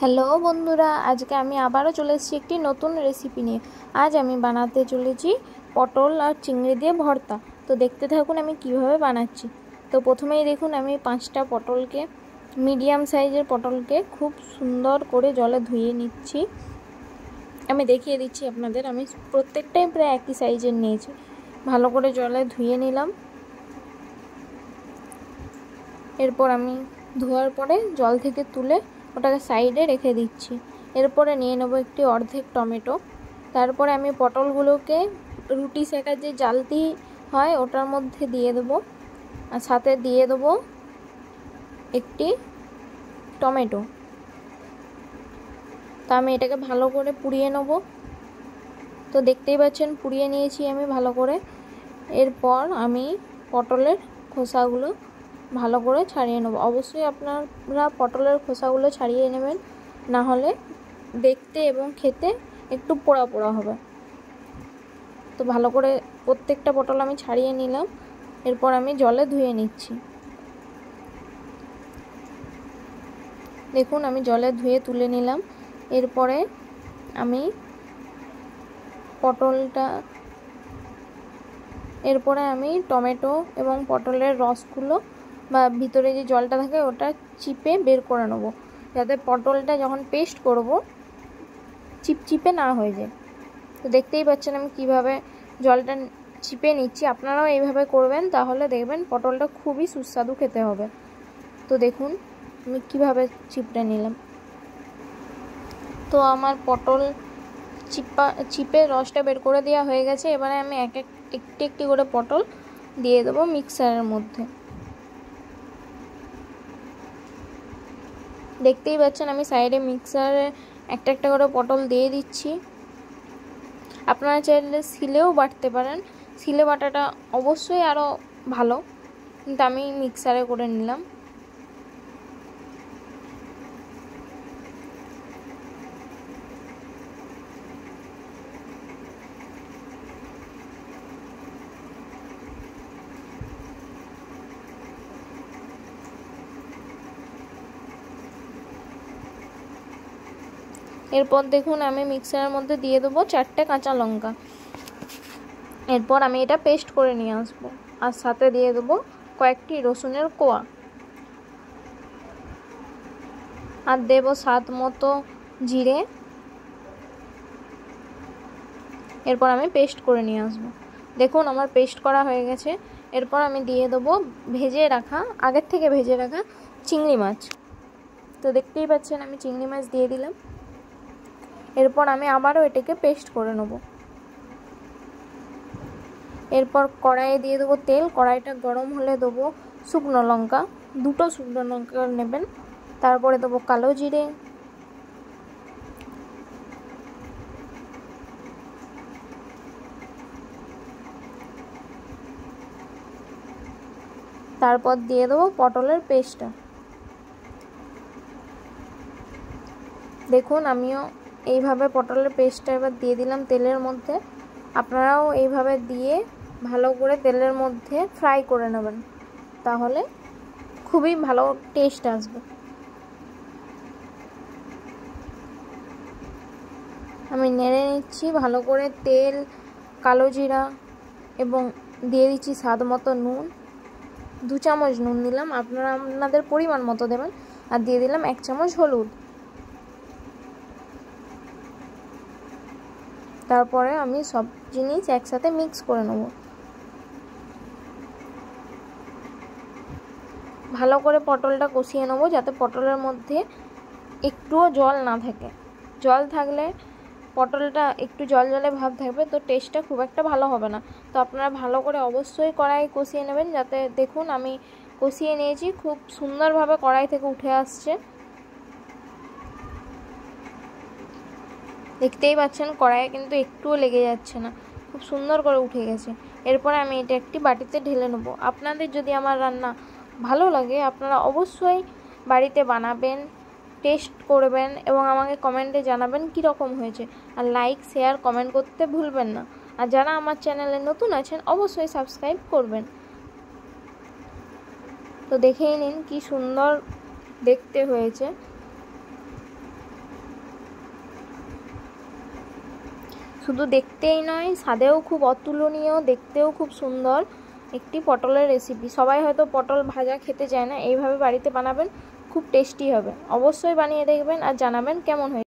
Hello বন্ধুরা, আজকে আমি আবারও চলে এসেছি একটি নতুন রেসিপি নিয়ে। আজ আমি বানাতে চলেছি পটল আর চিংড়ি দিয়ে ভর্তা। তো দেখতে থাকুন আমি কিভাবে বানাচ্ছি। তো প্রথমেই দেখুন আমি 5টা পটলকে, মিডিয়াম সাইজের পটলকে খুব সুন্দর করে জলে ধুয়ে নিচ্ছি। আমি দেখিয়ে দিচ্ছি আপনাদের, আমি প্রত্যেকটাই প্রায় একই সাইজের নিয়েছি। ভালো করে জলে ধুয়ে নিলাম। এরপর আমি ধোয়ার পরে জল থেকে তুলে ওটাকে সাইডে রেখে দিচ্ছি। এরপরে নিয়ে নেব একটি অর্ধেক টমেটো। তারপরে আমি পটলগুলোকে রুটি সেকার যে জালতি হয় ওটার মধ্যে দিয়ে দেবো, আর সাথে দিয়ে দেবো একটি টমেটো। তা আমি এটাকে ভালো করে পুড়িয়ে নেব। তো দেখতেই পাচ্ছেন পুড়িয়ে নিয়েছি আমি ভালো করে। এরপর আমি পটলের খোসাগুলো ভালো করে ছাড়িয়ে নেব। অবশ্যই আপনারা পটলের খোসাগুলো ছাড়িয়ে নেবেন, না হলে দেখতে এবং খেতে একটু পোড়া পোড়া হবে। তো ভালো করে প্রত্যেকটা পটল আমি ছাড়িয়ে নিলাম। এরপর আমি জলে ধুয়ে নিচ্ছি। দেখুন আমি জলে ধুয়ে তুলে নিলাম। এরপরে আমি টমেটো এবং পটলের রসগুলো বা ভিতরে যে জলটা থাকে ওটা চিপে বের করে নেব, যাতে পটলটা যখন পেস্ট করব চিপচিপে না হয়ে যায়। তো দেখতেই পাচ্ছেন আমি কিভাবে জলটা চিপে নিচ্ছি। আপনারাও এইভাবে করবেন, তাহলে দেখবেন পটলটা খুবই সুস্বাদু খেতে হবে। তো দেখুন আমি কিভাবে চিপে নিলাম। তো আমার পটল চিপে রসটা বের করে দেওয়া হয়ে গেছে। এবারে আমি একটি করে পটল দিয়ে দেবো মিক্সারের মধ্যে। দেখতেই পাচ্ছেন আমি সাইডে মিক্সারে একটা করে পটল দিয়ে দিচ্ছি। আপনারা চাইলে শিলেও বাটতে পারেন, শিলে বাটাটা অবশ্যই আরও ভালো, কিন্তু আমি মিক্সারে করে নিলাম। এরপর দেখুন আমি মিক্সারের মধ্যে দিয়ে দেবো 4টে কাঁচা লঙ্কা। এরপর আমি এটা পেস্ট করে নিয়ে আসবো, আর সাথে দিয়ে দেবো কয়েকটি রসুনের কোয়া, আর দেবো স্বাদ মতো জিরে। এরপর আমি পেস্ট করে নিয়ে আসবো। দেখুন আমার পেস্ট করা হয়ে গেছে। এরপর আমি দিয়ে দেবো আগের থেকে ভেজে রাখা চিংড়ি মাছ। তো দেখতেই পাচ্ছেন আমি চিংড়ি মাছ দিয়ে দিলাম। এরপর আমি আবারও এটাকে পেস্ট করে নেব। এরপর কড়াইয়ে দিয়ে দেবো তেল। কড়াইটা গরম হলে দেবো শুকনো লঙ্কা, 2টো শুকনো লঙ্কা নেবেন। তারপরে দেবো কালো জিরে, তারপর দিয়ে দেবো পটলের পেস্টটা। দেখুন আমিও এইভাবে পটলের পেস্টটা এবার দিয়ে দিলাম তেলের মধ্যে। আপনারাও এইভাবে দিয়ে ভালো করে তেলের মধ্যে ফ্রাই করে নেবেন, তাহলে খুবই ভালো টেস্ট আসবে। আমি নেড়ে নিচ্ছি ভালো করে তেল, কালো জিরা এবং দিয়ে দিচ্ছি স্বাদ মতো নুন। 2 চামচ নুন দিলাম, আপনারা আপনাদের পরিমাণ মতো দেবেন। আর দিয়ে দিলাম 1 চামচ হলুদ। তারপরে আমি সব জিনিস একসাথে মিক্স করে নেব। ভালো করে পটলটা কষিয়ে নেব, যাতে পটলের মধ্যে একটুও জল না থাকে। জল থাকলে পটলটা একটু জল ভাব থাকবে, তো টেস্টটা খুব একটা ভালো হবে না। তো আপনারা ভালো করে অবশ্যই কড়াই কষিয়ে নেবেন, যাতে দেখুন আমি কষিয়ে নিয়েছি, খুব সুন্দরভাবে কড়াই থেকে উঠে আসছে। দেখতেই পাচ্ছেন কড়াইয়ে কিন্তু একটুও লেগে যাচ্ছে না, খুব সুন্দর করে উঠে গেছে। এরপরে আমি এটা একটি বাটিতে ঢেলে নেব। আপনাদের যদি আমার রান্না ভালো লাগে আপনারা অবশ্যই বাড়িতে বানাবেন, টেস্ট করবেন এবং আমাকে কমেন্টে জানাবেন কীরকম হয়েছে। আর লাইক, শেয়ার, কমেন্ট করতে ভুলবেন না। আর যারা আমার চ্যানেলে নতুন আছেন অবশ্যই সাবস্ক্রাইব করবেন। তো দেখেই নিন কি সুন্দর দেখতে হয়েছে। শুধু দেখতেই নয়, স্বাদেও খুব অতুলনীয়, দেখতেও খুব সুন্দর একটি পটলের রেসিপি। সবাই হয়তো পটল ভাজা খেতে চায় না, এইভাবে বাড়িতে বানাবেন, খুব টেস্টি হবে। অবশ্যই বানিয়ে দেখবেন আর জানাবেন কেমন হয়েছে।